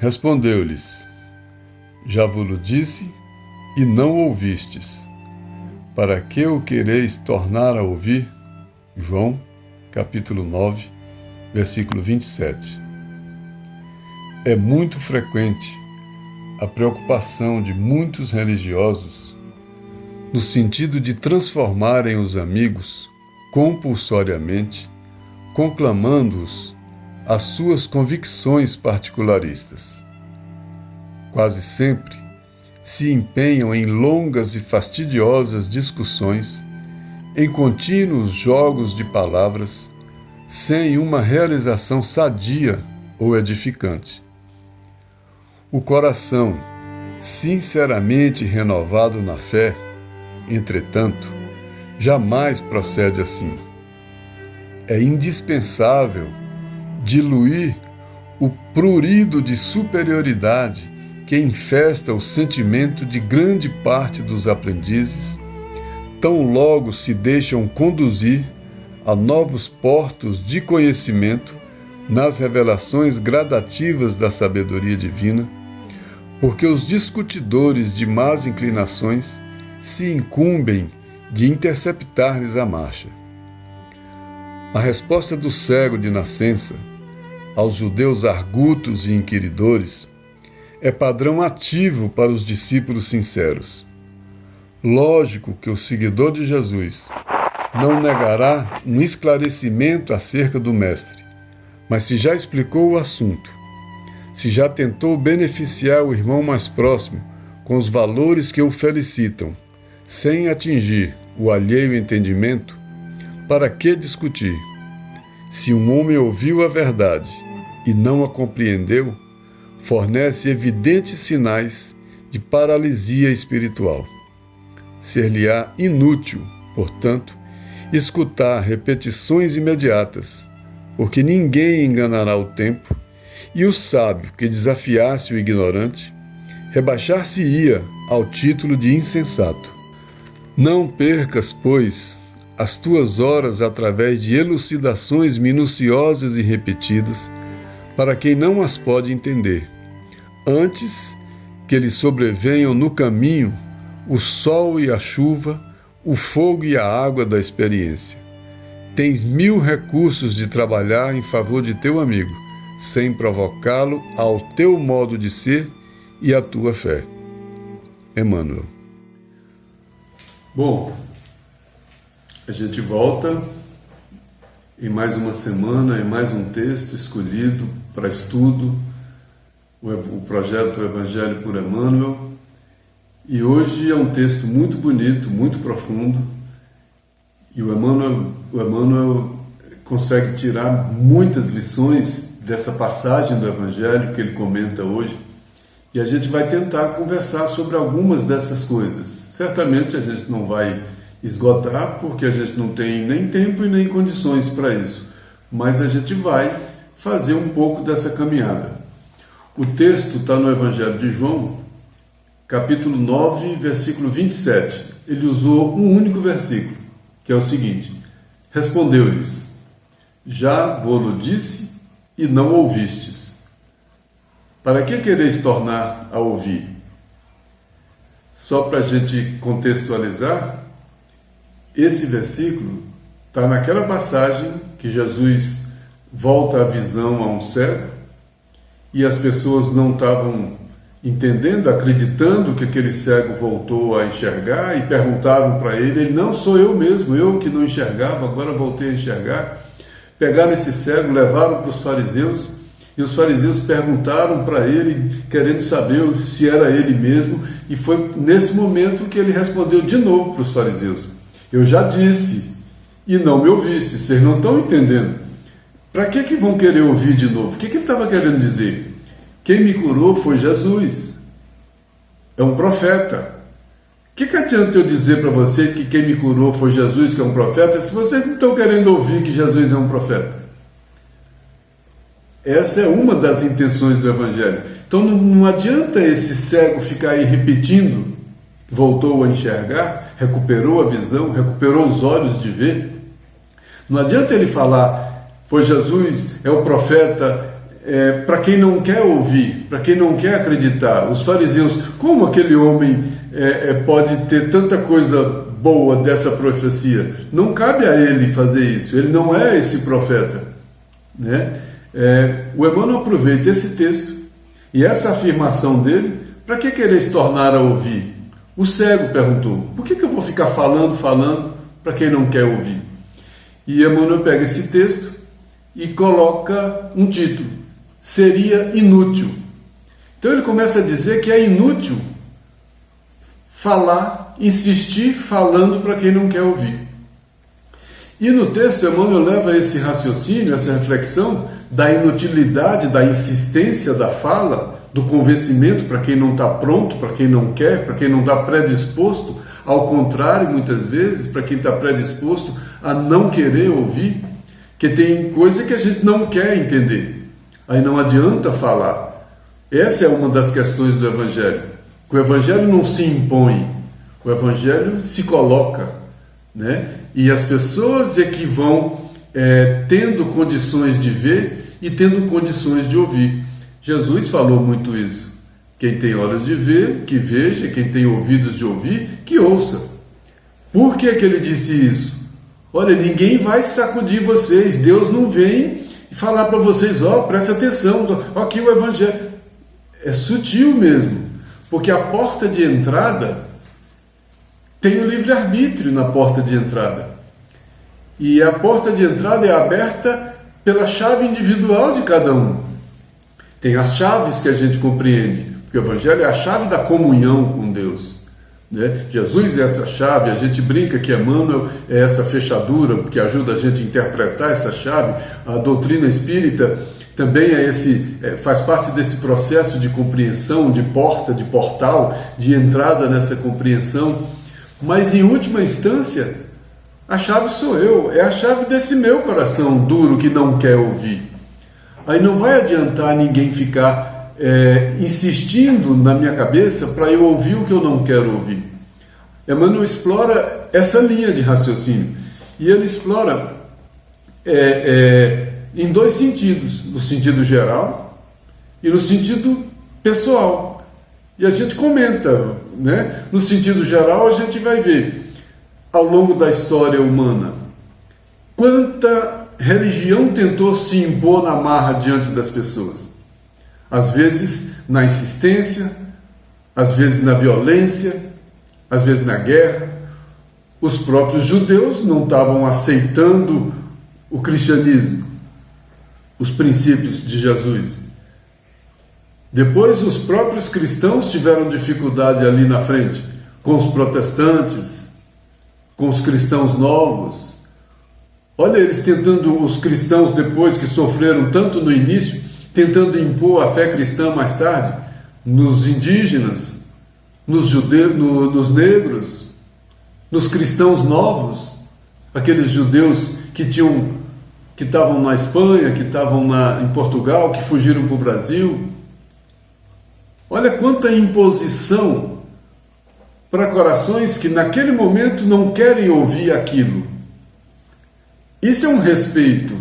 Respondeu-lhes: Já vos disse e não ouvistes. Para que o quereis tornar a ouvir? João, capítulo 9, versículo 27. É muito frequente a preocupação de muitos religiosos no sentido de transformarem os amigos compulsoriamente, conclamando-os às suas convicções particularistas. Quase sempre se empenham em longas e fastidiosas discussões, em contínuos jogos de palavras, sem uma realização sadia ou edificante. O coração, sinceramente renovado na fé, entretanto, jamais procede assim. É indispensável diluir o prurido de superioridade que infesta o sentimento de grande parte dos aprendizes, tão logo se deixam conduzir a novos portos de conhecimento nas revelações gradativas da sabedoria divina, porque os discutidores de más inclinações se incumbem de interceptar-lhes a marcha. A resposta do cego de nascença aos judeus argutos e inquiridores é padrão ativo para os discípulos sinceros. Lógico que o seguidor de Jesus não negará um esclarecimento acerca do Mestre, mas se já explicou o assunto, se já tentou beneficiar o irmão mais próximo com os valores que o felicitam, sem atingir o alheio entendimento, para que discutir? Se um homem ouviu a verdade e não a compreendeu, fornece evidentes sinais de paralisia espiritual. Ser-lhe-á inútil, portanto, escutar repetições imediatas, porque ninguém enganará o tempo, e o sábio que desafiasse o ignorante, rebaixar-se-ia ao título de insensato. Não percas, pois, as tuas horas através de elucidações minuciosas e repetidas, para quem não as pode entender, antes que lhe sobrevenham no caminho o sol e a chuva, o fogo e a água da experiência. Tens 1000 recursos de trabalhar em favor de teu amigo, sem provocá-lo ao teu modo de ser e à tua fé. Emmanuel. Bom, a gente volta em mais uma semana, em mais um texto escolhido para estudo, o projeto Evangelho por Emmanuel. E hoje é um texto muito bonito, muito profundo, e o Emmanuel consegue tirar muitas lições dessa passagem do Evangelho que ele comenta hoje, e a gente vai tentar conversar sobre algumas dessas coisas. Certamente a gente não vai esgotar, porque a gente não tem nem tempo e nem condições para isso, mas a gente vai fazer um pouco dessa caminhada. O texto está no Evangelho de João, capítulo 9, versículo 27. Ele usou um único versículo, que é o seguinte: Respondeu-lhes: Já vos disse e não ouvistes. Para que quereis tornar a ouvir? Só para a gente contextualizar, esse versículo está naquela passagem que Jesus volta a visão a um cego e as pessoas não estavam entendendo, acreditando que aquele cego voltou a enxergar e perguntaram para ele: não, sou eu mesmo, eu que não enxergava, agora voltei a enxergar. Pegaram esse cego, levaram para os fariseus e os fariseus perguntaram para ele, querendo saber se era ele mesmo, e foi nesse momento que ele respondeu de novo para os fariseus: eu já disse e não me ouviste, vocês não estão entendendo. Para que vão querer ouvir de novo? O que ele estava querendo dizer? Quem me curou foi Jesus, é um profeta. O que adianta eu dizer para vocês que quem me curou foi Jesus, que é um profeta, se vocês não estão querendo ouvir que Jesus é um profeta? Essa é uma das intenções do Evangelho. Então não adianta esse cego ficar aí repetindo, voltou a enxergar, recuperou a visão, recuperou os olhos de ver. Não adianta ele falar, pois Jesus é o profeta para quem não quer ouvir, para quem não quer acreditar. Os fariseus, como aquele homem pode ter tanta coisa boa dessa profecia? Não cabe a ele fazer isso, ele não é esse profeta, né? O Emmanuel aproveita esse texto e essa afirmação dele, para que quereis tornar a ouvir? O cego perguntou, por que eu vou ficar falando para quem não quer ouvir? E Emmanuel pega esse texto e coloca um título, seria inútil. Então ele começa a dizer que é inútil falar, insistir falando para quem não quer ouvir. E no texto Emmanuel leva esse raciocínio, essa reflexão da inutilidade, da insistência da fala, do convencimento para quem não está pronto, para quem não quer, para quem não está predisposto, ao contrário, muitas vezes, para quem está predisposto a não querer ouvir, que tem coisa que a gente não quer entender, aí não adianta falar. Essa é uma das questões do Evangelho. O Evangelho não se impõe, o Evangelho se coloca, né? E as pessoas é que vão tendo condições de ver e tendo condições de ouvir. Jesus falou muito isso. Quem tem olhos de ver, que veja, quem tem ouvidos de ouvir, que ouça. Por que ele disse isso? Olha, ninguém vai sacudir vocês, Deus não vem falar para vocês, presta atenção, aqui o Evangelho. É sutil mesmo, porque a porta de entrada tem o livre-arbítrio na porta de entrada. E a porta de entrada é aberta pela chave individual de cada um. Tem as chaves que a gente compreende, porque o Evangelho é a chave da comunhão com Deus, né? Jesus é essa chave, a gente brinca que Emmanuel é essa fechadura, que ajuda a gente a interpretar essa chave. A doutrina espírita também faz parte desse processo de compreensão, de porta, de portal, de entrada nessa compreensão. Mas em última instância, a chave sou eu, é a chave desse meu coração duro que não quer ouvir. Aí não vai adiantar ninguém ficar insistindo na minha cabeça para eu ouvir o que eu não quero ouvir. Emmanuel explora essa linha de raciocínio. E ele explora em dois sentidos, no sentido geral e no sentido pessoal. E a gente comenta, né? No sentido geral, a gente vai ver, ao longo da história humana, quanta religião tentou se impor na marra diante das pessoas. Às vezes na insistência, às vezes na violência, às vezes na guerra. Os próprios judeus não estavam aceitando o cristianismo, os princípios de Jesus. Depois os próprios cristãos tiveram dificuldade ali na frente, com os protestantes, com os cristãos novos. Olha, eles tentando, os cristãos depois que sofreram tanto no início, tentando impor a fé cristã mais tarde, nos indígenas, nos judeus, nos negros, nos cristãos novos, aqueles judeus que estavam na Espanha, que estavam em Portugal, que fugiram para o Brasil. Olha quanta imposição para corações que naquele momento não querem ouvir aquilo. Isso é um respeito.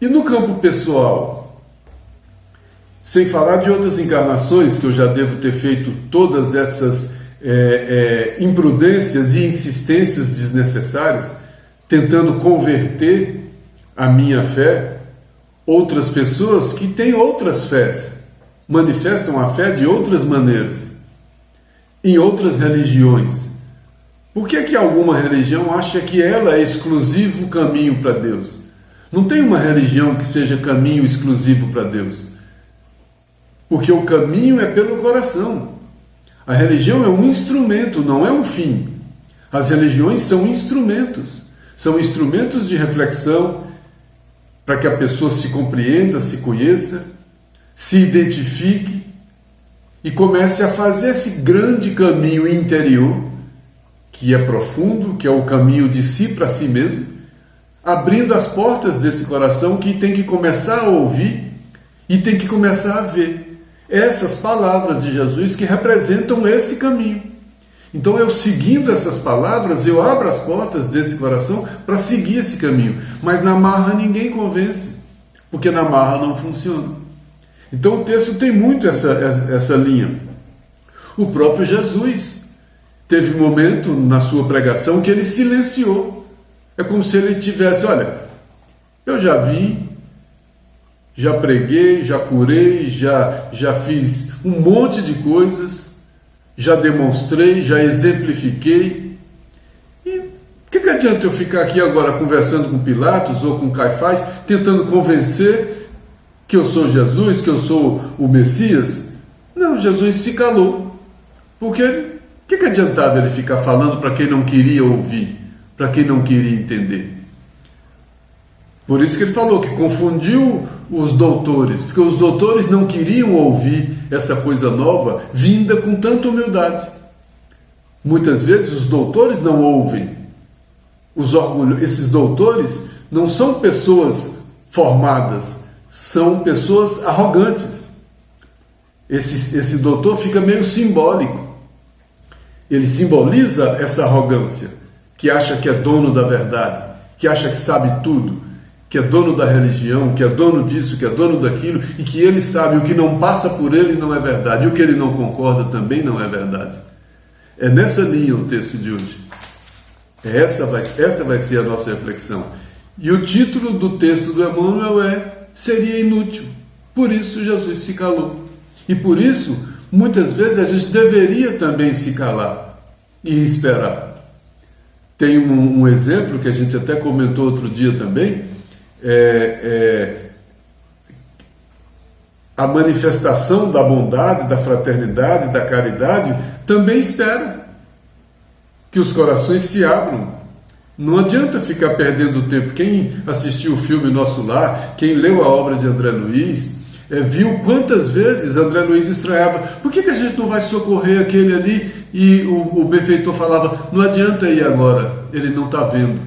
E no campo pessoal, sem falar de outras encarnações que eu já devo ter feito todas essas imprudências e insistências desnecessárias, tentando converter a minha fé, outras pessoas que têm outras fés, manifestam a fé de outras maneiras, em outras religiões. Por que alguma religião acha que ela é exclusivo caminho para Deus? Não tem uma religião que seja caminho exclusivo para Deus. Porque o caminho é pelo coração. A religião é um instrumento, não é um fim. As religiões são instrumentos de reflexão para que a pessoa se compreenda, se conheça, se identifique e comece a fazer esse grande caminho interior, que é profundo, que é o caminho de si para si mesmo, abrindo as portas desse coração que tem que começar a ouvir e tem que começar a ver essas palavras de Jesus que representam esse caminho. Então eu, seguindo essas palavras, eu abro as portas desse coração para seguir esse caminho. Mas na marra ninguém convence, porque na marra não funciona. Então o texto tem muito essa linha. O próprio Jesus teve um momento na sua pregação que ele silenciou. É como se ele tivesse, olha, eu já vim, já preguei, já curei, já fiz um monte de coisas, já demonstrei, já exemplifiquei. E o que adianta eu ficar aqui agora conversando com Pilatos ou com Caifás, tentando convencer que eu sou Jesus, que eu sou o Messias? Não, Jesus se calou. Porque o que adiantava ele ficar falando para quem não queria ouvir, para quem não queria entender? Por isso que ele falou que confundiu os doutores, porque os doutores não queriam ouvir essa coisa nova vinda com tanta humildade. Muitas vezes os doutores não ouvem. Esses doutores não são pessoas formadas, são pessoas arrogantes. Esse doutor fica meio simbólico. Ele simboliza essa arrogância, que acha que é dono da verdade, que acha que sabe tudo, que é dono da religião, que é dono disso, que é dono daquilo, e que ele sabe o que não passa por ele não é verdade, e o que ele não concorda também não é verdade. É nessa linha o texto de hoje. Essa vai ser a nossa reflexão. E o título do texto do Emmanuel seria inútil. Por isso Jesus se calou. E por isso, muitas vezes a gente deveria também se calar e esperar. Tem um exemplo que a gente até comentou outro dia também, a manifestação da bondade, da fraternidade, da caridade, também espera que os corações se abram. Não adianta ficar perdendo tempo. Quem assistiu o filme Nosso Lar, quem leu a obra de André Luiz, viu quantas vezes André Luiz estranhava: por que a gente não vai socorrer aquele ali? E o benfeitor falava: não adianta ir agora, ele não está vendo,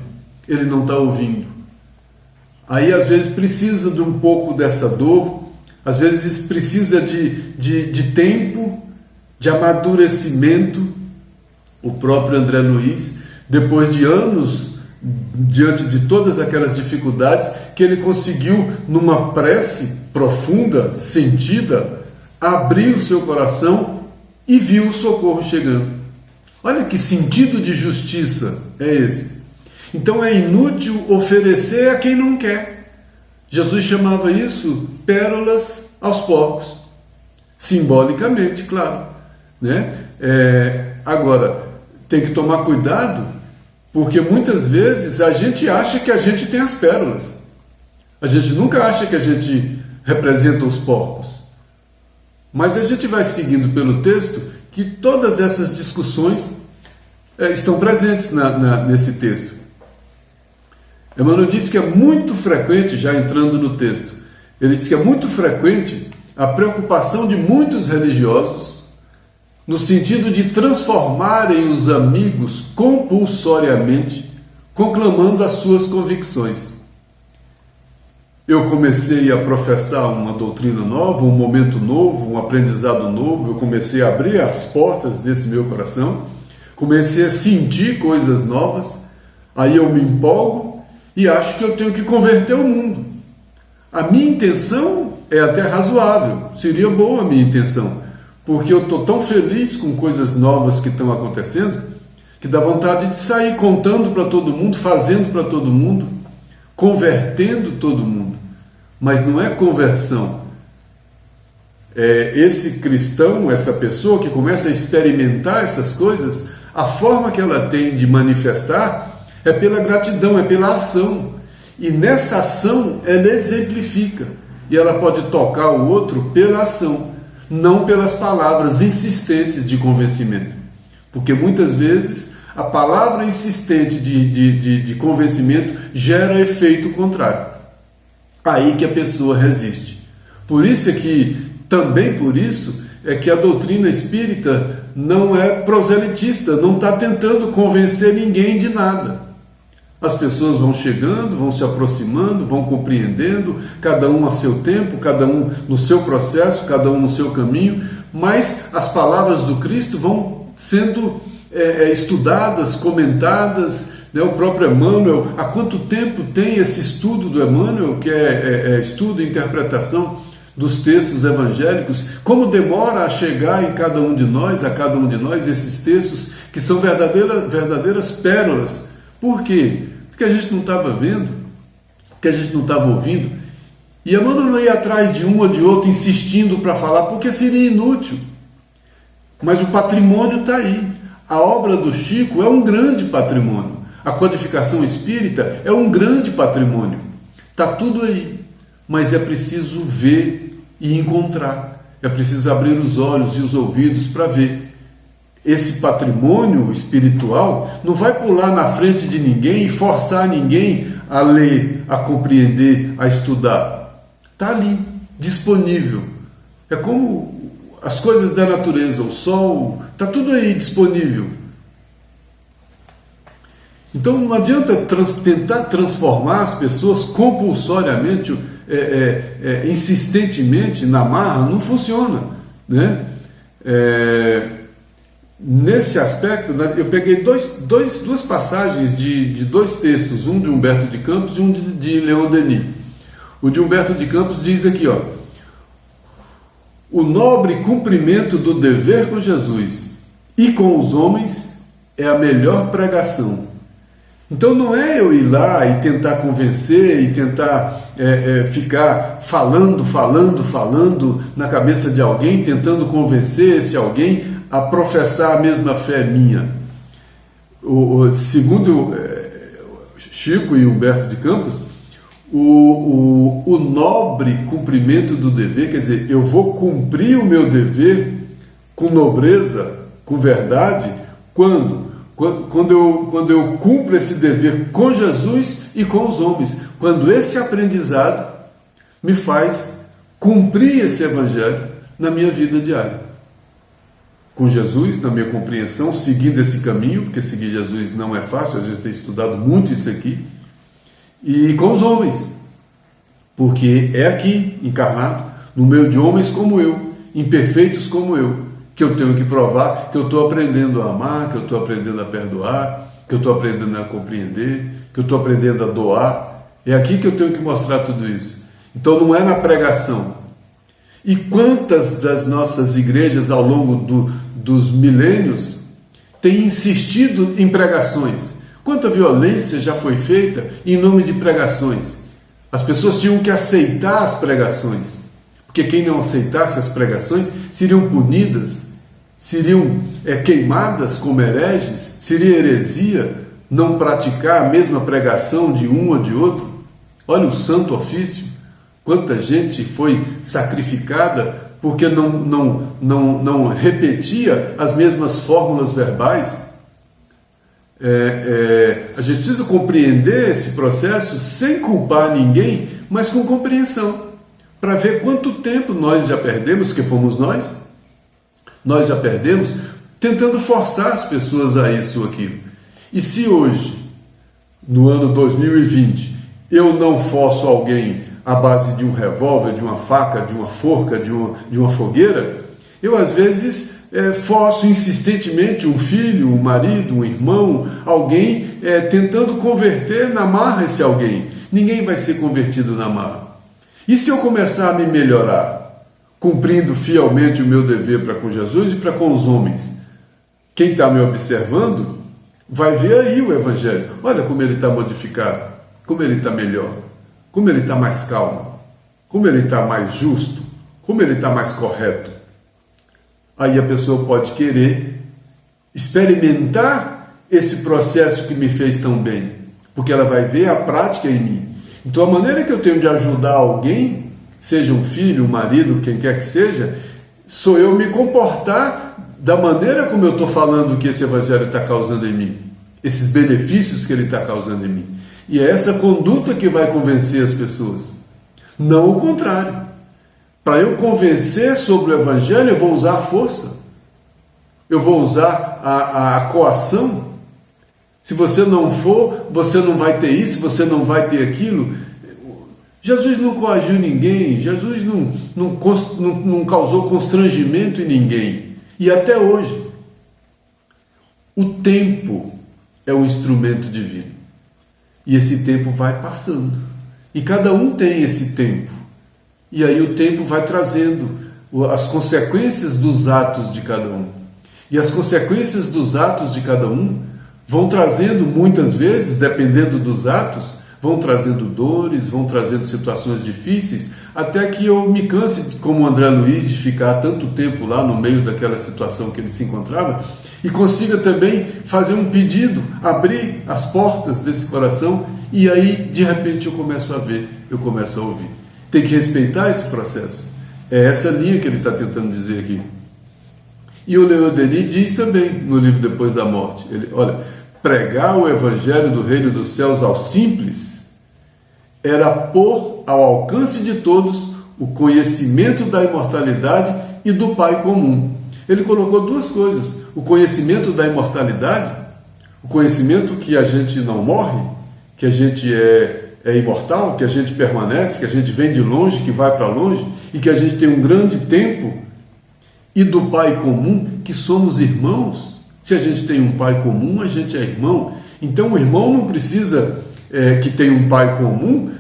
ele não está ouvindo. Aí às vezes precisa de um pouco dessa dor, às vezes precisa de tempo, de amadurecimento. O próprio André Luiz, depois de anos, diante de todas aquelas dificuldades, que ele conseguiu, numa prece profunda, sentida, abrir o seu coração e viu o socorro chegando. Olha que sentido de justiça é esse. Então é inútil oferecer a quem não quer. Jesus chamava isso pérolas aos porcos. Simbolicamente, claro, né? Agora, tem que tomar cuidado, porque muitas vezes a gente acha que a gente tem as pérolas. A gente nunca acha que a gente representa os porcos. Mas a gente vai seguindo pelo texto que todas essas discussões estão presentes nesse texto. Emmanuel disse que é muito frequente, já entrando no texto, ele disse que é muito frequente a preocupação de muitos religiosos no sentido de transformarem os amigos compulsoriamente, conclamando as suas convicções. Eu comecei a professar uma doutrina nova, um momento novo, um aprendizado novo, eu comecei a abrir as portas desse meu coração, comecei a sentir coisas novas, aí eu me empolgo e acho que eu tenho que converter o mundo. A minha intenção é até razoável, seria boa a minha intenção, porque eu estou tão feliz com coisas novas que estão acontecendo, que dá vontade de sair contando para todo mundo, fazendo para todo mundo, convertendo todo mundo. Mas não é conversão. Esse cristão, essa pessoa que começa a experimentar essas coisas, a forma que ela tem de manifestar é pela gratidão, é pela ação. E nessa ação ela exemplifica. E ela pode tocar o outro pela ação, não pelas palavras insistentes de convencimento. Porque muitas vezes a palavra insistente de convencimento gera efeito contrário. Aí que a pessoa resiste. Por isso também por isso é que a doutrina espírita não é proselitista, não está tentando convencer ninguém de nada. As pessoas vão chegando, vão se aproximando, vão compreendendo, cada um a seu tempo, cada um no seu processo, cada um no seu caminho, mas as palavras do Cristo vão sendo estudadas, comentadas, né? O próprio Emmanuel, há quanto tempo tem esse estudo do Emmanuel, que é estudo e interpretação dos textos evangélicos, como demora a chegar em cada um de nós, a cada um de nós, esses textos que são verdadeiras pérolas. Por quê? Porque a gente não estava vendo, porque a gente não estava ouvindo, e Emmanuel não ia atrás de um ou de outro insistindo para falar, porque seria inútil. Mas o patrimônio está aí. A obra do Chico é um grande patrimônio. A codificação espírita é um grande patrimônio. Está tudo aí. Mas é preciso ver e encontrar. É preciso abrir os olhos e os ouvidos para ver. Esse patrimônio espiritual não vai pular na frente de ninguém e forçar ninguém a ler, a compreender, a estudar. Está ali, disponível. É como as coisas da natureza, o sol, está tudo aí disponível. Então não adianta tentar transformar as pessoas compulsoriamente, insistentemente na marra, não funciona, né? Nesse aspecto, eu peguei duas passagens de dois textos, um de Humberto de Campos e um de Leon Denis. O de Humberto de Campos diz aqui, ó: o nobre cumprimento do dever com Jesus e com os homens é a melhor pregação. Então não é eu ir lá e tentar convencer e tentar ficar falando na cabeça de alguém, tentando convencer esse alguém a professar a mesma fé minha. Segundo Chico e Humberto de Campos, o nobre cumprimento do dever, quer dizer, eu vou cumprir o meu dever com nobreza, com verdade, quando eu cumpro esse dever com Jesus e com os homens, quando esse aprendizado me faz cumprir esse evangelho na minha vida diária. Com Jesus, na minha compreensão, seguindo esse caminho, porque seguir Jesus não é fácil, às vezes tenho estudado muito isso aqui, e com os homens, porque é aqui, encarnado, no meio de homens como eu, imperfeitos como eu, que eu tenho que provar que eu estou aprendendo a amar, que eu estou aprendendo a perdoar, que eu estou aprendendo a compreender, que eu estou aprendendo a doar. É aqui que eu tenho que mostrar tudo isso. Então não é na pregação. E quantas das nossas igrejas ao longo dos milênios têm insistido em pregações? Quanta violência já foi feita em nome de pregações? As pessoas tinham que aceitar as pregações, porque quem não aceitasse as pregações seriam punidas, seriam queimadas como hereges, seria heresia não praticar a mesma pregação de um ou de outro. Olha o Santo Ofício, quanta gente foi sacrificada porque não repetia as mesmas fórmulas verbais. A gente precisa compreender esse processo sem culpar ninguém, mas com compreensão, para ver quanto tempo nós já perdemos, que fomos nós já perdemos, tentando forçar as pessoas a isso ou aquilo. E se hoje, no ano 2020, eu não forço alguém à base de um revólver, de uma faca, de uma forca, de uma fogueira, eu às vezes forço insistentemente um filho, um marido, um irmão, alguém tentando converter na marra esse alguém. Ninguém vai ser convertido na marra. E se eu começar a me melhorar, cumprindo fielmente o meu dever para com Jesus e para com os homens, quem está me observando vai ver aí o Evangelho. Olha como ele está modificado, como ele está melhor, como ele está mais calmo, como ele está mais justo, como ele está mais correto. Aí a pessoa pode querer experimentar esse processo que me fez tão bem, porque ela vai ver a prática em mim. Então a maneira que eu tenho de ajudar alguém, seja um filho, um marido, quem quer que seja, sou eu me comportar da maneira como eu estou falando que esse evangelho está causando em mim, esses benefícios que ele está causando em mim. E é essa conduta que vai convencer as pessoas, não o contrário. Para eu convencer sobre o evangelho, eu vou usar a força, eu vou usar a coação. Se você não for, você não vai ter isso, você não vai ter aquilo. Jesus não coagiu ninguém, Jesus não causou constrangimento em ninguém. E até hoje, o tempo é um instrumento divino. E esse tempo vai passando. E cada um tem esse tempo. E aí o tempo vai trazendo as consequências dos atos de cada um. E as consequências dos atos de cada um vão trazendo, muitas vezes, dependendo dos atos, vão trazendo dores, vão trazendo situações difíceis, até que eu me canse, como André Luiz, de ficar tanto tempo lá no meio daquela situação que ele se encontrava, e consiga também fazer um pedido, abrir as portas desse coração, e aí, de repente, eu começo a ver, eu começo a ouvir. Tem que respeitar esse processo. É essa linha que ele está tentando dizer aqui. E o Leon Denis diz também, no livro Depois da Morte, ele, olha, pregar o evangelho do reino dos céus aos simples era pôr ao alcance de todos o conhecimento da imortalidade e do Pai comum. Ele colocou duas coisas: o conhecimento da imortalidade, o conhecimento que a gente não morre, que a gente é imortal, que a gente permanece, que a gente vem de longe, que vai para longe, e que a gente tem um grande tempo, e do Pai comum, que somos irmãos. Se a gente tem um Pai comum, a gente é irmão. Então o irmão não precisa que tenha um Pai comum,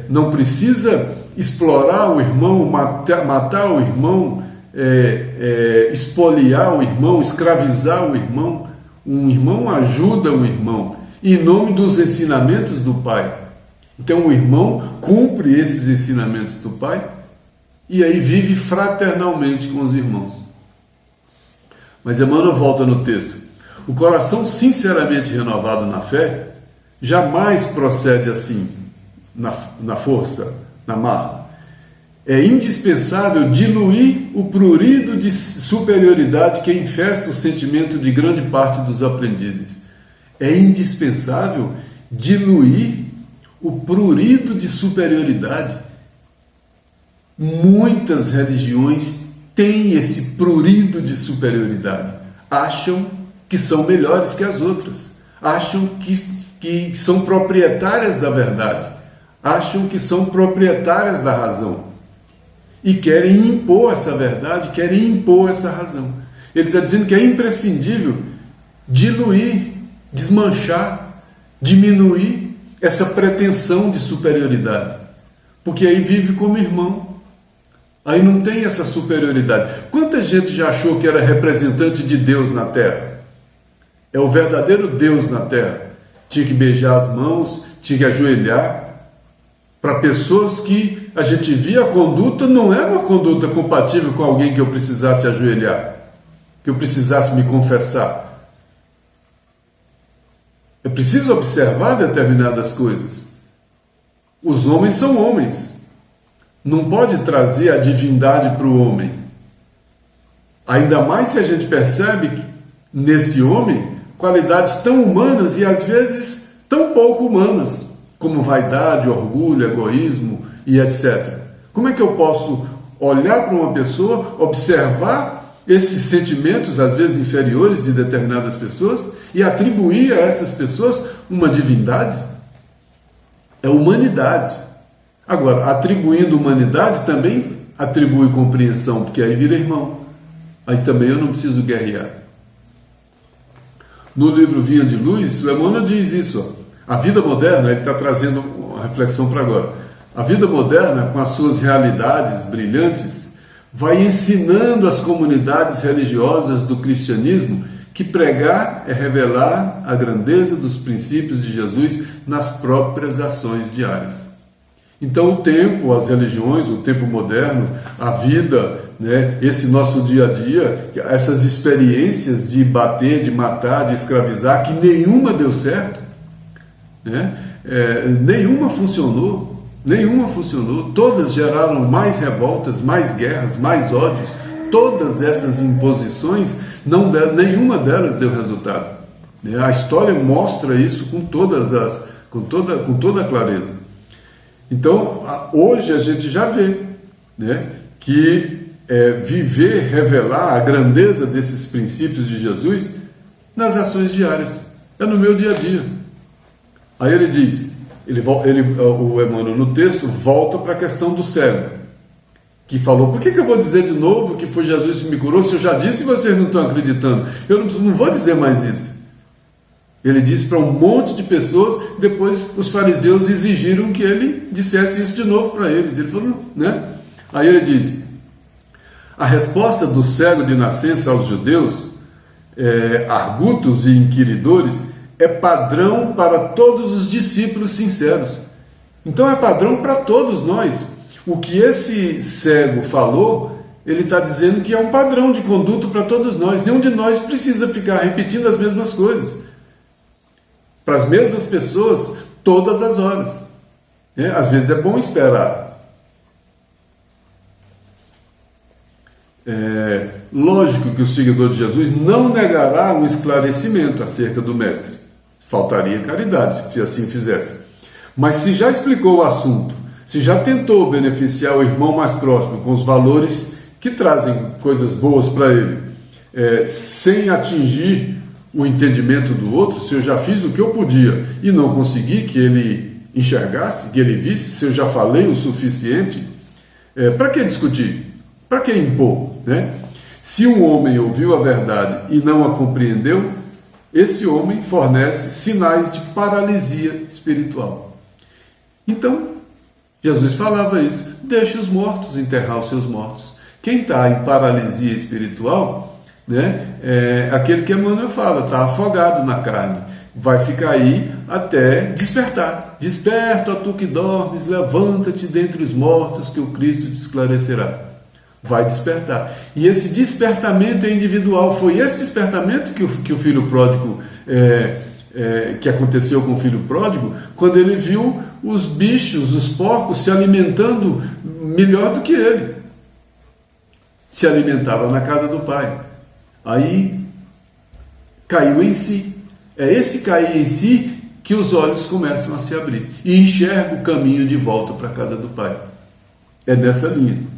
não precisa explorar o irmão, matar o irmão, espoliar o irmão, escravizar o irmão. Um irmão ajuda o irmão, em nome dos ensinamentos do Pai. Então o irmão cumpre esses ensinamentos do Pai e aí vive fraternalmente com os irmãos. Mas Emmanuel volta no texto. O coração sinceramente renovado na fé jamais procede assim, na força, na marra. É indispensável diluir o prurido de superioridade que infesta o sentimento de grande parte dos aprendizes. É indispensável diluir o prurido de superioridade. Muitas religiões têm esse prurido de superioridade. Acham que são melhores que as outras. Acham que são proprietárias da verdade. Acham que são proprietárias da razão. E querem impor essa verdade, querem impor essa razão. Ele está dizendo que é imprescindível diluir, desmanchar, diminuir essa pretensão de superioridade. Porque aí vive como irmão. Aí não tem essa superioridade. Quanta gente já achou que era representante de Deus na Terra? É o verdadeiro Deus na Terra. Tinha que beijar as mãos, tinha que ajoelhar. Para pessoas que a gente via a conduta não era uma conduta compatível com alguém que eu precisasse ajoelhar, que eu precisasse me confessar. É preciso observar determinadas coisas. Os homens são homens. Não pode trazer a divindade para o homem. Ainda mais se a gente percebe nesse homem qualidades tão humanas e às vezes tão pouco humanas, como vaidade, orgulho, egoísmo e etc. Como é que eu posso olhar para uma pessoa, observar esses sentimentos, às vezes inferiores, de determinadas pessoas e atribuir a essas pessoas uma divindade? É humanidade. Agora, atribuindo humanidade também atribui compreensão, porque aí vira irmão. Aí também eu não preciso guerrear. No livro Vinha de Luz, o Emmanuel diz isso. A vida moderna, ele está trazendo uma reflexão para agora. A vida moderna, com as suas realidades brilhantes, vai ensinando as comunidades religiosas do cristianismo que pregar é revelar a grandeza dos princípios de Jesus nas próprias ações diárias. Então o tempo, as religiões, o tempo moderno, a vida, né, esse nosso dia a dia, essas experiências de bater, de matar, de escravizar, que nenhuma deu certo, né, nenhuma funcionou, todas geraram mais revoltas, mais guerras, mais ódios, todas essas imposições, nenhuma delas deu resultado. A história mostra isso com toda a clareza. Então, hoje a gente já vê, né, que viver, revelar a grandeza desses princípios de Jesus nas ações diárias, é no meu dia a dia. Aí ele diz, o Emmanuel no texto volta para a questão do cego, que falou, por que eu vou dizer de novo que foi Jesus que me curou, se eu já disse e vocês não estão acreditando? Eu não vou dizer mais isso. Ele disse para um monte de pessoas, depois os fariseus exigiram que ele dissesse isso de novo para eles. Ele falou, né? Aí ele diz, a resposta do cego de nascença aos judeus, argutos e inquiridores, é padrão para todos os discípulos sinceros. Então é padrão para todos nós. O que esse cego falou, ele está dizendo que é um padrão de conduta para todos nós. Nenhum de nós precisa ficar repetindo as mesmas coisas para as mesmas pessoas todas as horas. Às vezes é bom esperar. Lógico que o seguidor de Jesus não negará um esclarecimento acerca do Mestre. Faltaria caridade se assim fizesse. Mas se já explicou o assunto, se já tentou beneficiar o irmão mais próximo com os valores que trazem coisas boas para ele, sem atingir o entendimento do outro, se eu já fiz o que eu podia e não consegui que ele enxergasse, que ele visse, se eu já falei o suficiente, para que discutir? Para que impor? Né? Se um homem ouviu a verdade e não a compreendeu, esse homem fornece sinais de paralisia espiritual. Então, Jesus falava isso, deixe os mortos enterrar os seus mortos. Quem está em paralisia espiritual, né, é aquele que Emmanuel fala, está afogado na carne, vai ficar aí até despertar. Desperta, ó tu que dormes, levanta-te dentre os mortos, que o Cristo te esclarecerá. Vai despertar. E esse despertamento é individual. Foi esse despertamento que o filho pródigo, que aconteceu com o filho pródigo, quando ele viu os bichos, os porcos, se alimentando melhor do que ele. Se alimentava na casa do pai. Aí caiu em si. É esse cair em si que os olhos começam a se abrir e enxerga o caminho de volta para a casa do pai. É nessa linha.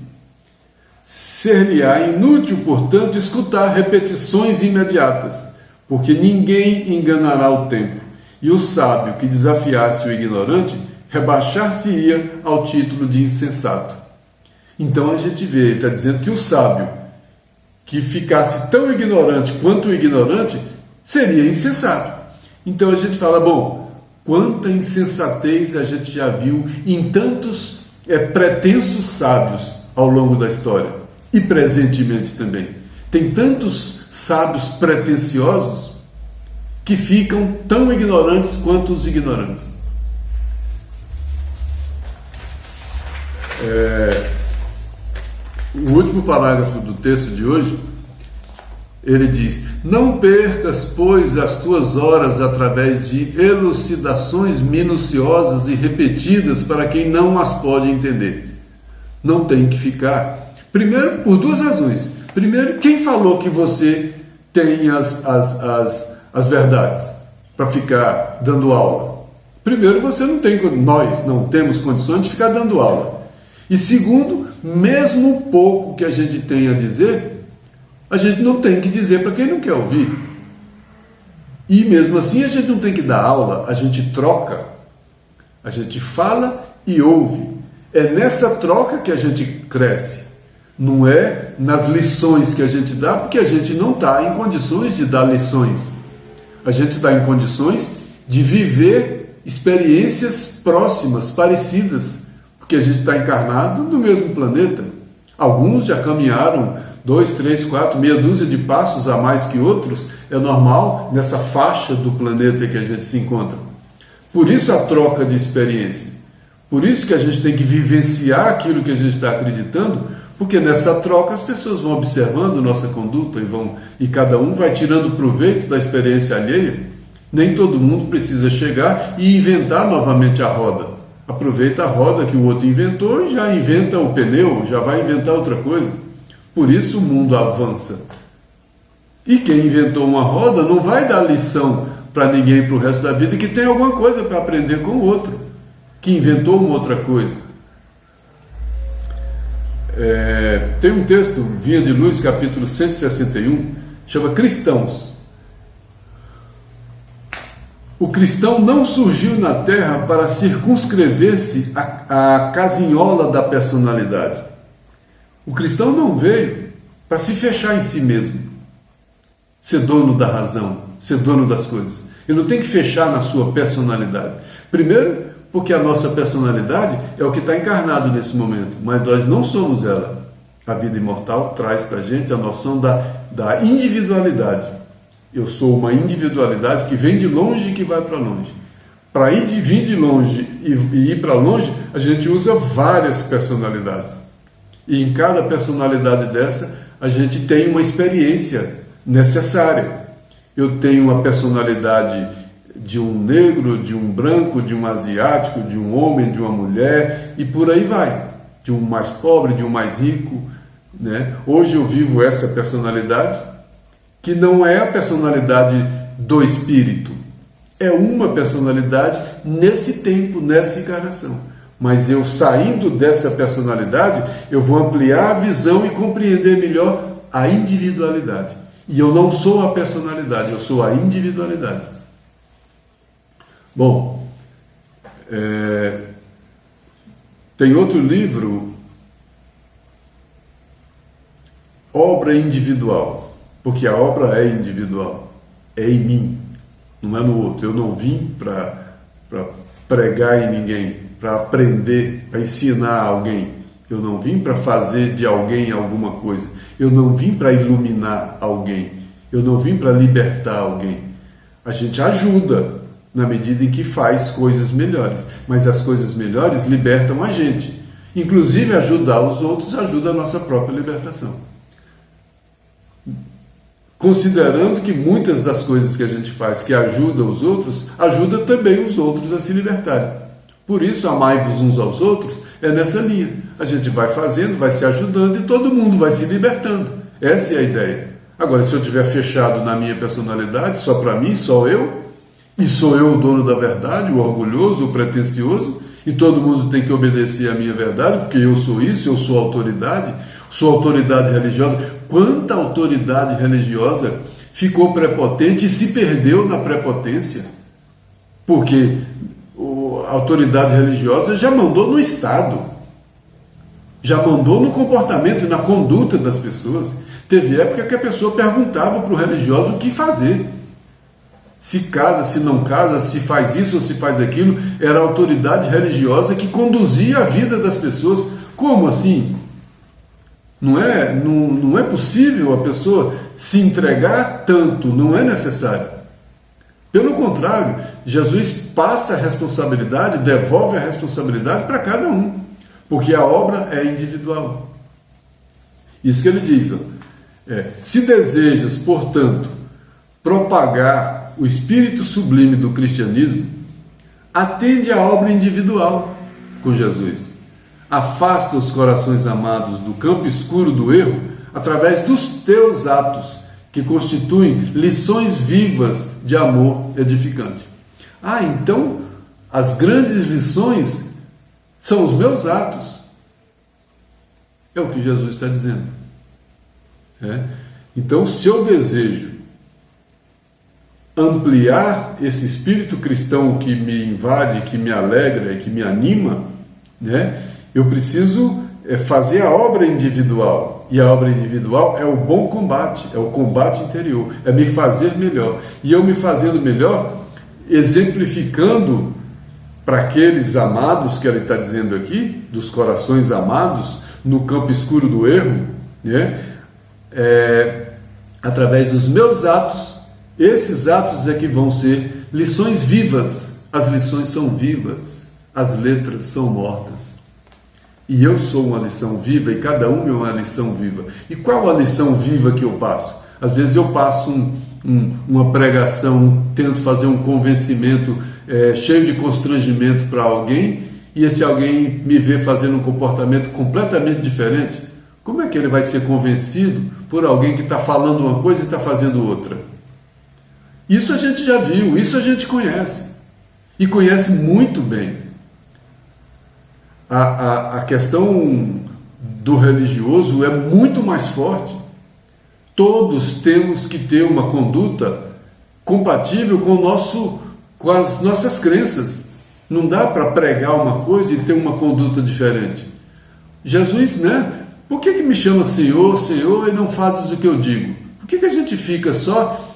Ser-lhe-á inútil, portanto, escutar repetições imediatas, porque ninguém enganará o tempo, e o sábio que desafiasse o ignorante rebaixar-se-ia ao título de insensato. Então a gente vê, ele está dizendo que o sábio que ficasse tão ignorante quanto o ignorante seria insensato. Então a gente fala, bom, quanta insensatez a gente já viu em tantos pretensos sábios ao longo da história e presentemente também. Tem tantos sábios pretensiosos que ficam tão ignorantes quanto os ignorantes. O último parágrafo do texto de hoje, ele diz: não percas, pois, as tuas horas através de elucidações minuciosas e repetidas para quem não as pode entender. Não tem que ficar. Primeiro, por duas razões. Primeiro, quem falou que você tem as verdades para ficar dando aula? Primeiro, nós não temos condições de ficar dando aula. E segundo, mesmo o pouco que a gente tem a dizer, a gente não tem que dizer para quem não quer ouvir. E mesmo assim a gente não tem que dar aula, a gente troca. A gente fala e ouve. É nessa troca que a gente cresce. Não é nas lições que a gente dá, porque a gente não está em condições de dar lições. A gente está em condições de viver experiências próximas, parecidas, porque a gente está encarnado no mesmo planeta. Alguns já caminharam 2, 3, 4, meia dúzia de passos a mais que outros, é normal nessa faixa do planeta que a gente se encontra. Por isso a troca de experiência. Por isso que a gente tem que vivenciar aquilo que a gente está acreditando, porque nessa troca as pessoas vão observando nossa conduta e cada um vai tirando proveito da experiência alheia. Nem todo mundo precisa chegar e inventar novamente a roda. Aproveita a roda que o outro inventou e já inventa o pneu, já vai inventar outra coisa. Por isso o mundo avança. E quem inventou uma roda não vai dar lição para ninguém para o resto da vida, que tem alguma coisa para aprender com o outro, que inventou uma outra coisa. Tem um texto, Vinha de Luz, capítulo 161, chama Cristãos. O cristão não surgiu na Terra para circunscrever-se à casinhola da personalidade. O cristão não veio para se fechar em si mesmo, ser dono da razão, ser dono das coisas. Ele não tem que fechar na sua personalidade. Primeiro, porque a nossa personalidade é o que está encarnado nesse momento, mas nós não somos ela. A vida imortal traz para a gente a noção da individualidade. Eu sou uma individualidade que vem de longe e que vai para longe. Para vir de longe e ir para longe, a gente usa várias personalidades. E em cada personalidade dessa, a gente tem uma experiência necessária. Eu tenho uma personalidade de um negro, de um branco, de um asiático, de um homem, de uma mulher, e por aí vai. De um mais pobre, de um mais rico, né? Hoje eu vivo essa personalidade, que não é a personalidade do espírito. É uma personalidade nesse tempo, nessa encarnação. Mas eu, saindo dessa personalidade, eu vou ampliar a visão e compreender melhor a individualidade. E eu não sou a personalidade, eu sou a individualidade. Bom, tem outro livro, Obra Individual, porque a obra é individual, é em mim, não é no outro. Eu não vim para pregar em ninguém, para aprender, para ensinar alguém. Eu não vim para fazer de alguém alguma coisa. Eu não vim para iluminar alguém. Eu não vim para libertar alguém. A gente ajuda na medida em que faz coisas melhores, mas as coisas melhores libertam a gente. Inclusive, ajudar os outros ajuda a nossa própria libertação. Considerando que muitas das coisas que a gente faz que ajudam os outros, ajuda também os outros a se libertarem. Por isso, amai-vos uns aos outros é nessa linha. A gente vai fazendo, vai se ajudando e todo mundo vai se libertando. Essa é a ideia. Agora, se eu estiver fechado na minha personalidade, só para mim, só eu, e sou eu o dono da verdade, o orgulhoso, o pretensioso, e todo mundo tem que obedecer à minha verdade, porque eu sou isso, eu sou autoridade religiosa. Quanta autoridade religiosa ficou prepotente e se perdeu na prepotência? Porque a autoridade religiosa já mandou no Estado, já mandou no comportamento e na conduta das pessoas. Teve época que a pessoa perguntava para o religioso o que fazer. Se casa, se não casa, se faz isso ou se faz aquilo. Era a autoridade religiosa que conduzia a vida das pessoas. Como assim? Não é possível a pessoa se entregar tanto, não é necessário. Pelo contrário, Jesus passa a responsabilidade, devolve a responsabilidade para cada um, porque a obra é individual. Isso que ele diz, se desejas, portanto, propagar o espírito sublime do cristianismo, atende à obra individual com Jesus. Afasta os corações amados do campo escuro do erro através dos teus atos, que constituem lições vivas de amor edificante. Então as grandes lições são os meus atos. É o que Jesus está dizendo. Então, se eu desejo ampliar esse espírito cristão que me invade, que me alegra e que me anima, eu preciso fazer a obra individual. E a obra individual é o bom combate, é o combate interior, é me fazer melhor. E eu me fazendo melhor, exemplificando para aqueles amados que ele está dizendo aqui, dos corações amados, no campo escuro do erro, através dos meus atos. Esses atos é que vão ser lições vivas. As lições são vivas, as letras são mortas. E eu sou uma lição viva e cada um é uma lição viva. E qual a lição viva que eu passo? Às vezes eu passo uma pregação, tento fazer um convencimento cheio de constrangimento para alguém, e esse alguém me vê fazendo um comportamento completamente diferente. Como é que ele vai ser convencido por alguém que está falando uma coisa e está fazendo outra? Isso a gente já viu, isso a gente conhece. E conhece muito bem. A questão do religioso é muito mais forte. Todos temos que ter uma conduta compatível com as nossas crenças. Não dá para pregar uma coisa e ter uma conduta diferente. Jesus, por que me chama Senhor, Senhor, e não fazes o que eu digo? Por que a gente fica só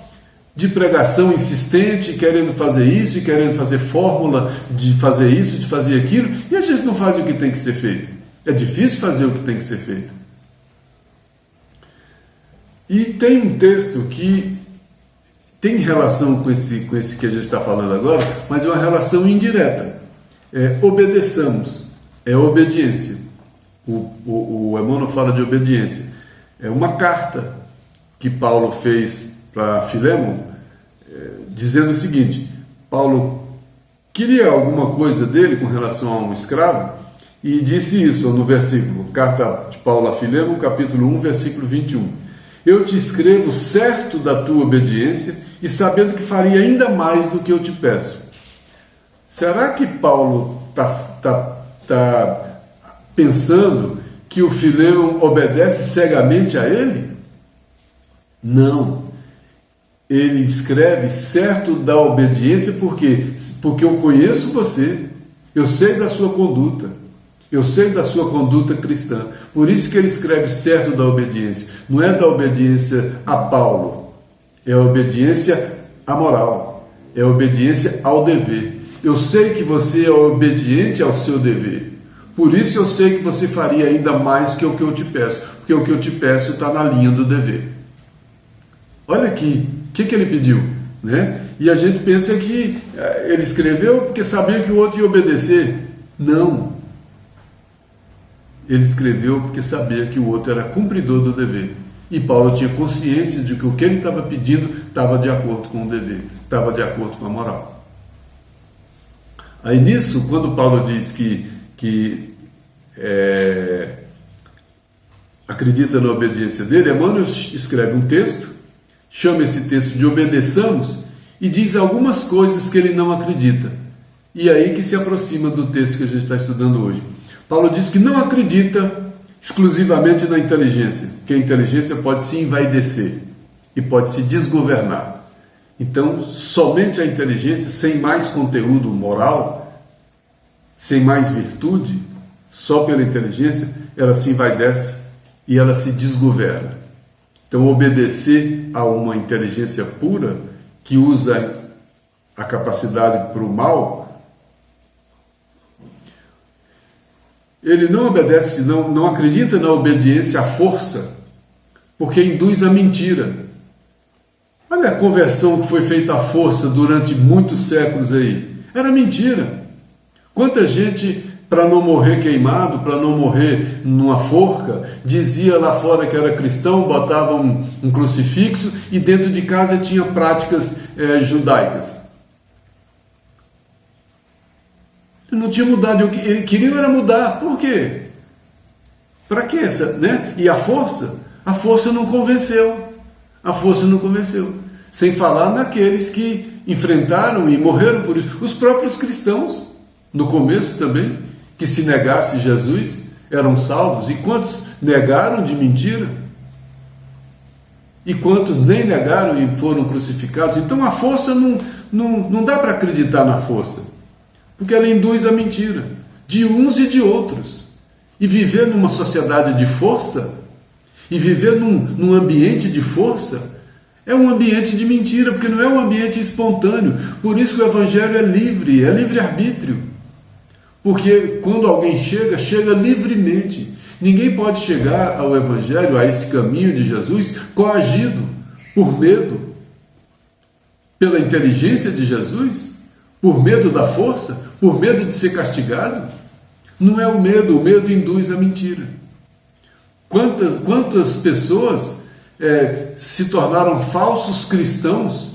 de pregação insistente, querendo fazer isso e querendo fazer fórmula de fazer isso, de fazer aquilo, e a gente não faz o que tem que ser feito. É difícil fazer o que tem que ser feito. E tem um texto que tem relação com esse que a gente está falando agora, mas é uma relação indireta. Obedeçamos, é obediência. O Emmanuel fala de obediência. É uma carta que Paulo fez para Filémon, dizendo o seguinte: Paulo queria alguma coisa dele com relação a um escravo, e disse isso no versículo, carta de Paulo a Filémon, capítulo 1, versículo 21. Eu te escrevo certo da tua obediência e sabendo que faria ainda mais do que eu te peço. Será que Paulo está pensando que o Filémon obedece cegamente a ele? Não. Ele escreve certo da obediência porque eu conheço você, eu sei da sua conduta, eu sei da sua conduta cristã. Por isso que ele escreve certo da obediência. Não é da obediência a Paulo, é a obediência à moral, é a obediência ao dever. Eu sei que você é obediente ao seu dever. Por isso eu sei que você faria ainda mais que o que eu te peço, porque o que eu te peço está na linha do dever. Olha aqui, o que ele pediu, né? E a gente pensa que ele escreveu porque sabia que o outro ia obedecer. Não. Ele escreveu porque sabia que o outro era cumpridor do dever. E Paulo tinha consciência de que o que ele estava pedindo estava de acordo com o dever, estava de acordo com a moral. Aí nisso, quando Paulo diz que acredita na obediência dele, Emmanuel escreve um texto, chama esse texto de obedeçamos e diz algumas coisas que ele não acredita. E aí que se aproxima do texto que a gente está estudando hoje. Paulo diz que não acredita exclusivamente na inteligência, que a inteligência pode se envaidecer e pode se desgovernar. Então, somente a inteligência, sem mais conteúdo moral, sem mais virtude, só pela inteligência, ela se envaidece e ela se desgoverna. Então, obedecer a uma inteligência pura, que usa a capacidade para o mal, ele não obedece, não acredita na obediência à força, porque induz a mentira. Olha a conversão que foi feita à força durante muitos séculos aí. Era mentira. Quanta gente, para não morrer queimado, para não morrer numa forca, dizia lá fora que era cristão, botava um crucifixo e dentro de casa tinha práticas judaicas. Não tinha mudado, ele queria era mudar. Por quê? Para quê? Né? E a força não convenceu. A força não convenceu. Sem falar naqueles que enfrentaram e morreram por isso. Os próprios cristãos, no começo também, que se negasse Jesus, eram salvos. E quantos negaram de mentira? E quantos nem negaram e foram crucificados? Então a força não dá para acreditar na força. Porque ela induz a mentira, de uns e de outros. E viver numa sociedade de força, e viver num ambiente de força, é um ambiente de mentira, porque não é um ambiente espontâneo. Por isso que o Evangelho é livre-arbítrio. Porque quando alguém chega livremente. Ninguém pode chegar ao Evangelho, a esse caminho de Jesus, coagido, por medo, pela inteligência de Jesus, por medo da força, por medo de ser castigado. Não é o medo induz a mentira. Quantas pessoas se tornaram falsos cristãos,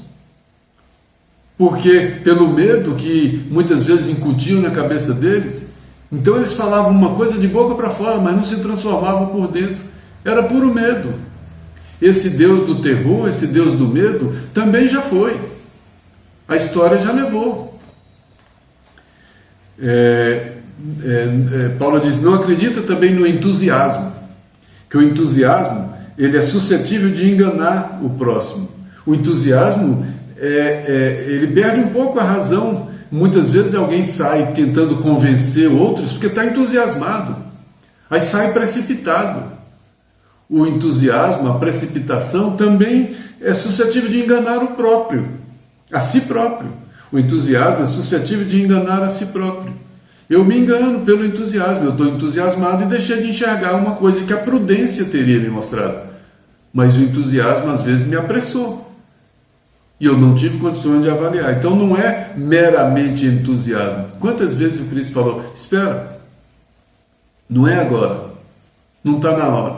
porque pelo medo que muitas vezes incutiam na cabeça deles, então eles falavam uma coisa de boca para fora, mas não se transformavam por dentro. Era puro medo. Esse Deus do terror, esse Deus do medo, também já foi. A história já levou. Paulo diz, não acredita também no entusiasmo, que o entusiasmo ele é suscetível de enganar o próximo. O entusiasmo ele perde um pouco a razão. Muitas vezes alguém sai tentando convencer outros porque está entusiasmado, aí sai precipitado. O entusiasmo, a precipitação também é suscetível de enganar o próprio, a si próprio. O entusiasmo é suscetível de enganar a si próprio. Eu me engano pelo entusiasmo, eu estou entusiasmado e deixei de enxergar uma coisa que a prudência teria me mostrado. Mas o entusiasmo às vezes me apressou e eu não tive condições de avaliar. Então não é meramente entusiasmo. Quantas vezes o Cristo falou, espera, não é agora, não está na hora.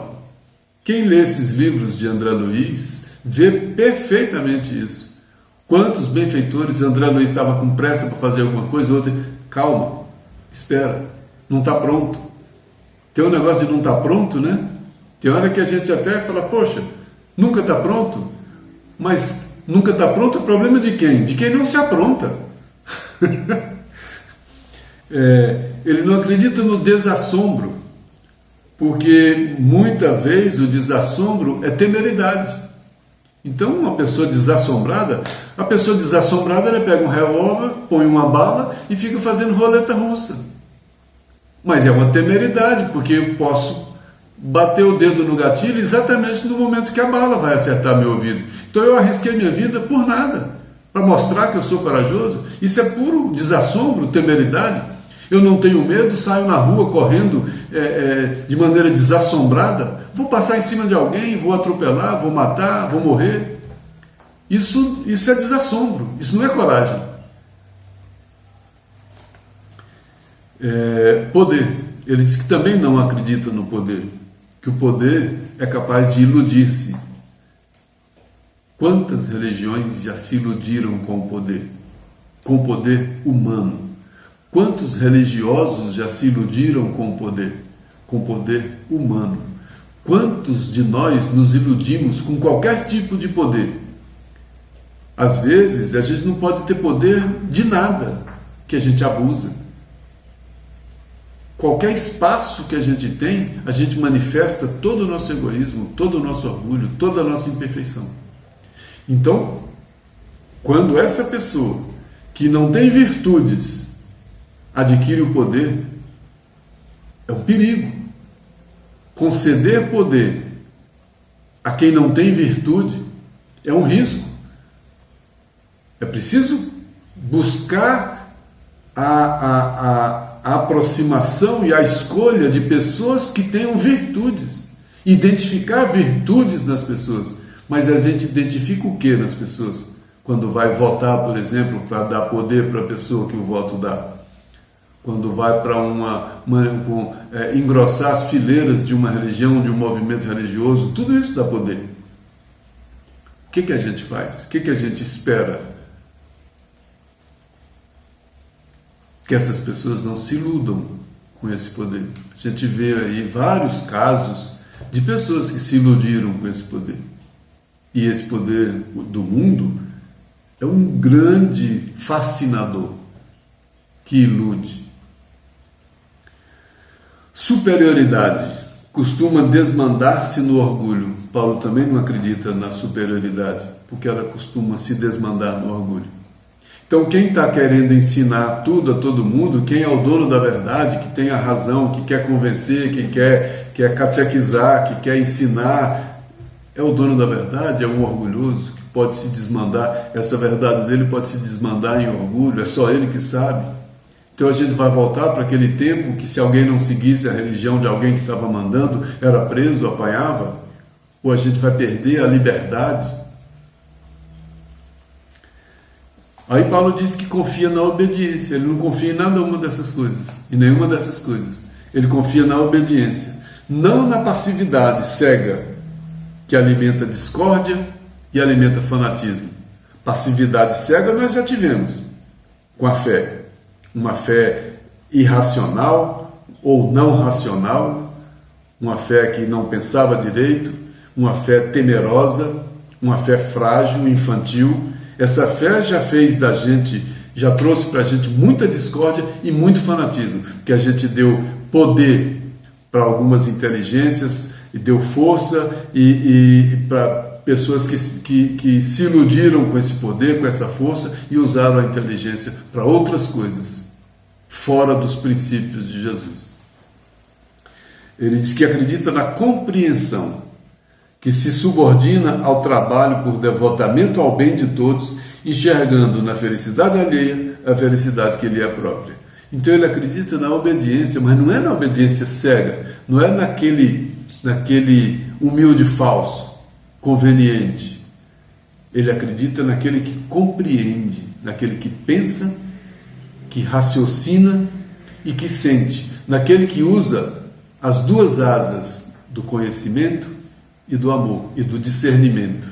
Quem lê esses livros de André Luiz vê perfeitamente isso. Quantos benfeitores André Luiz estava com pressa para fazer alguma coisa, outra, calma, espera, não está pronto. Tem um negócio de não estar pronto, né? Tem hora que a gente até fala, poxa, nunca está pronto, mas nunca está pronto é problema de quem? De quem não se apronta. Ele não acredita no desassombro, porque muita vez o desassombro é temeridade. Então uma pessoa desassombrada, ela pega um revólver, põe uma bala e fica fazendo roleta russa. Mas é uma temeridade, porque eu posso bater o dedo no gatilho exatamente no momento que a bala vai acertar meu ouvido. Então eu arrisquei minha vida por nada, para mostrar que eu sou corajoso. Isso é puro desassombro, temeridade. Eu não tenho medo, saio na rua correndo de maneira desassombrada, vou passar em cima de alguém, vou atropelar, vou matar, vou morrer. Isso é desassombro, isso não é coragem. Poder. Ele diz que também não acredita no poder, que o poder é capaz de iludir-se. Quantas religiões já se iludiram com o poder humano? Quantos religiosos já se iludiram com o poder humano? Quantos de nós nos iludimos com qualquer tipo de poder? Às vezes, a gente não pode ter poder de nada, que a gente abusa. Qualquer espaço que a gente tem, a gente manifesta todo o nosso egoísmo, todo o nosso orgulho, toda a nossa imperfeição. Então, quando essa pessoa que não tem virtudes adquire o poder, é um perigo. Conceder poder a quem não tem virtude é um risco. É preciso buscar a aproximação e a escolha de pessoas que tenham virtudes, identificar virtudes nas pessoas. Mas a gente identifica o que nas pessoas? Quando vai votar, por exemplo, para dar poder para a pessoa que o voto dá. Quando vai para engrossar as fileiras de uma religião, de um movimento religioso, tudo isso dá poder. O que a gente faz? O que a gente espera? Que essas pessoas não se iludam com esse poder. A gente vê aí vários casos de pessoas que se iludiram com esse poder. E esse poder do mundo é um grande fascinador que ilude. Superioridade costuma desmandar-se no orgulho. Paulo também não acredita na superioridade, porque ela costuma se desmandar no orgulho. Então quem está querendo ensinar tudo a todo mundo, quem é o dono da verdade, que tem a razão, que quer convencer, que quer catequizar, que quer ensinar, é o dono da verdade, é um orgulhoso que pode se desmandar. Essa verdade dele pode se desmandar em orgulho, é só ele que sabe. Então a gente vai voltar para aquele tempo que se alguém não seguisse a religião de alguém que estava mandando, era preso, apanhava? Ou a gente vai perder a liberdade? Aí Paulo diz que confia na obediência, ele não confia em nada uma dessas coisas, em nenhuma dessas coisas. Ele confia na obediência, não na passividade cega, que alimenta discórdia e alimenta fanatismo. Passividade cega nós já tivemos com a fé. Uma fé irracional ou não racional, uma fé que não pensava direito, uma fé temerosa, uma fé frágil, infantil. Essa fé já fez da gente, já trouxe para a gente muita discórdia e muito fanatismo, porque a gente deu poder para algumas inteligências e deu força e para pessoas que se iludiram com esse poder, com essa força e usaram a inteligência para outras coisas, fora dos princípios de Jesus. Ele diz que acredita na compreensão, que se subordina ao trabalho por devotamento ao bem de todos, enxergando na felicidade alheia a felicidade que lhe é própria. Então ele acredita na obediência, mas não é na obediência cega, não é naquele humilde falso, conveniente. Ele acredita naquele que compreende, naquele que pensa, que raciocina e que sente, naquele que usa as duas asas do conhecimento e do amor e do discernimento.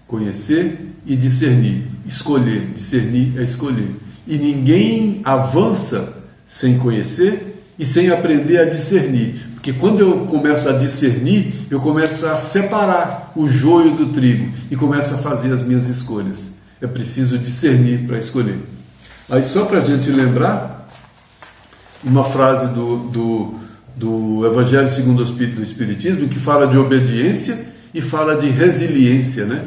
Conhecer e discernir, escolher, discernir é escolher. E ninguém avança sem conhecer e sem aprender a discernir. Porque quando eu começo a discernir, eu começo a separar o joio do trigo e começo a fazer as minhas escolhas. É preciso discernir para escolher. Aí só para a gente lembrar, uma frase do Evangelho segundo o Espiritismo, que fala de obediência e fala de resiliência, né?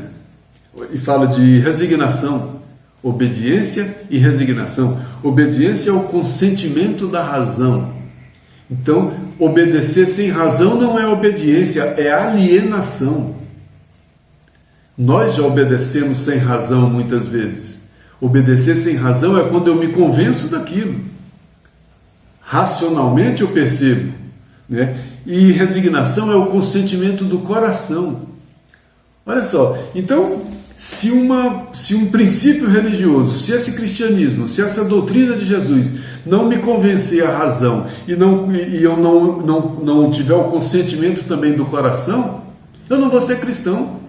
E fala de resignação. Obediência e resignação. Obediência é o consentimento da razão. Então, obedecer sem razão não é obediência, é alienação. Nós já obedecemos sem razão muitas vezes. Obedecer sem razão é quando eu me convenço daquilo. Racionalmente eu percebo, né? E resignação é o consentimento do coração. Olha só, então, se um princípio religioso, se esse cristianismo, se essa doutrina de Jesus não me convencer a razão e eu não tiver o consentimento também do coração, eu não vou ser cristão.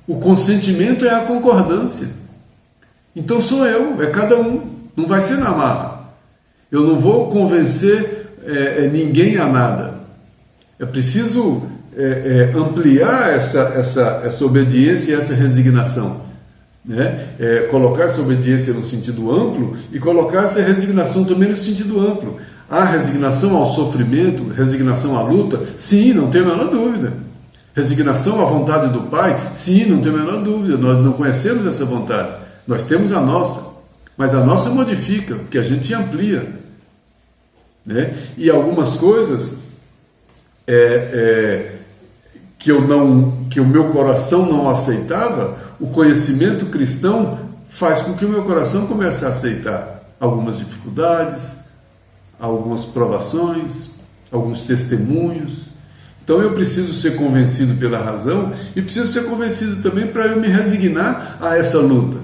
O consentimento é a concordância. Então sou eu, é cada um, não vai ser na marra. Eu não vou convencer ninguém a nada. É preciso ampliar essa obediência e essa resignação, né? Colocar essa obediência no sentido amplo e colocar essa resignação também no sentido amplo. A resignação ao sofrimento, resignação à luta, sim, não tem a menor dúvida. Resignação à vontade do Pai, sim, não tem a menor dúvida. Nós não conhecemos essa vontade, nós temos a nossa, mas a nossa modifica, porque a gente amplia, né? E algumas coisas que o meu coração não aceitava, o conhecimento cristão faz com que o meu coração comece a aceitar algumas dificuldades, algumas provações, alguns testemunhos. Então eu preciso ser convencido pela razão e preciso ser convencido também para eu me resignar a essa luta.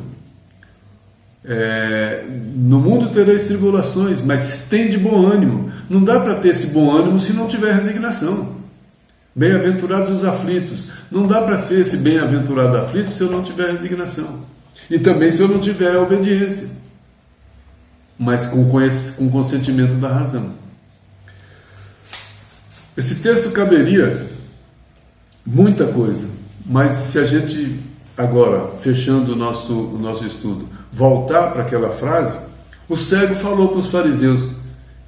No mundo tereis tribulações, mas tende bom ânimo. Não dá para ter esse bom ânimo se não tiver resignação. Bem-aventurados os aflitos. Não dá para ser esse bem-aventurado aflito se eu não tiver resignação. E também se eu não tiver obediência, mas com consentimento da razão. Esse texto caberia muita coisa, mas se a gente agora, fechando o nosso estudo, voltar para aquela frase, o cego falou para os fariseus: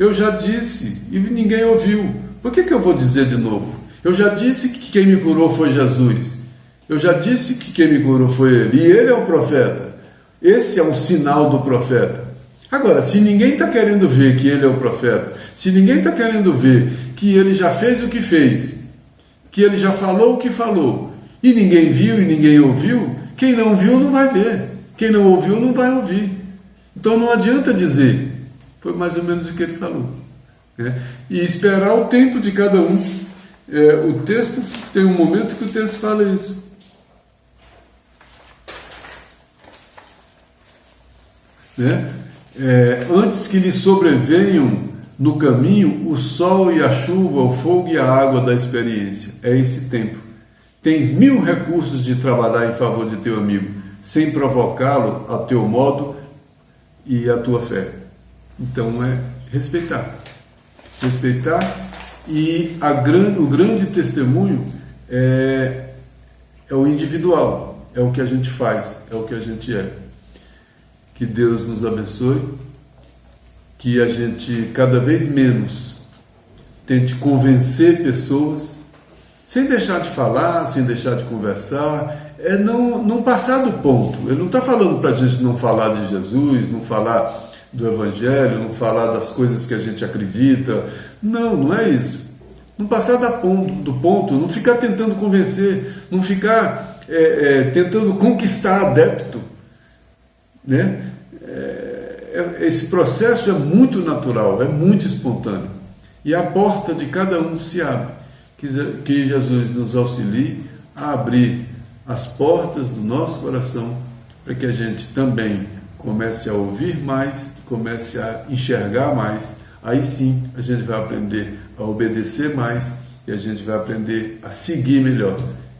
eu já disse e ninguém ouviu, por que eu vou dizer de novo? Eu já disse que quem me curou foi Jesus, eu já disse que quem me curou foi ele, e ele é o profeta. Esse é um sinal do profeta. Agora, se ninguém está querendo ver que ele é o profeta, se ninguém está querendo ver que ele já fez o que fez, que ele já falou o que falou, e ninguém viu e ninguém ouviu, quem não viu não vai ver, quem não ouviu não vai ouvir. Então não adianta dizer, foi mais ou menos o que ele falou, né? E esperar o tempo de cada um. O texto, tem um momento que o texto fala isso. Né? Antes que lhe sobrevenham no caminho o sol e a chuva, o fogo e a água da experiência. É esse tempo. Tens 1000 recursos de trabalhar em favor de teu amigo, sem provocá-lo a teu modo e a tua fé. Então é respeitar. Respeitar, e o grande testemunho é o individual, é o que a gente faz, é o que a gente é. Que Deus nos abençoe, que a gente cada vez menos tente convencer pessoas, sem deixar de falar, sem deixar de conversar, não passar do ponto. Ele não está falando para a gente não falar de Jesus, não falar do Evangelho, não falar das coisas que a gente acredita. Não é isso. Não passar do ponto, não ficar tentando convencer, não ficar tentando conquistar adepto, né? Esse processo é muito natural, é muito espontâneo. E a porta de cada um se abre. Que Jesus nos auxilie a abrir as portas do nosso coração, para que a gente também comece a ouvir mais, comece a enxergar mais. Aí sim a gente vai aprender a obedecer mais e a gente vai aprender a seguir melhor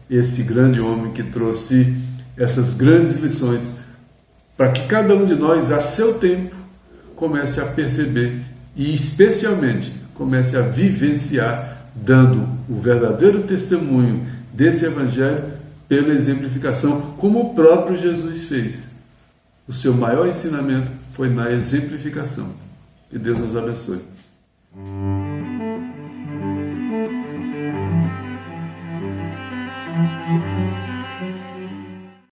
esse grande homem que trouxe essas grandes lições, para que cada um de nós, a seu tempo, comece a perceber e especialmente comece a vivenciar, dando o verdadeiro testemunho desse Evangelho pela exemplificação, como o próprio Jesus fez. O seu maior ensinamento foi na exemplificação. Que Deus nos abençoe.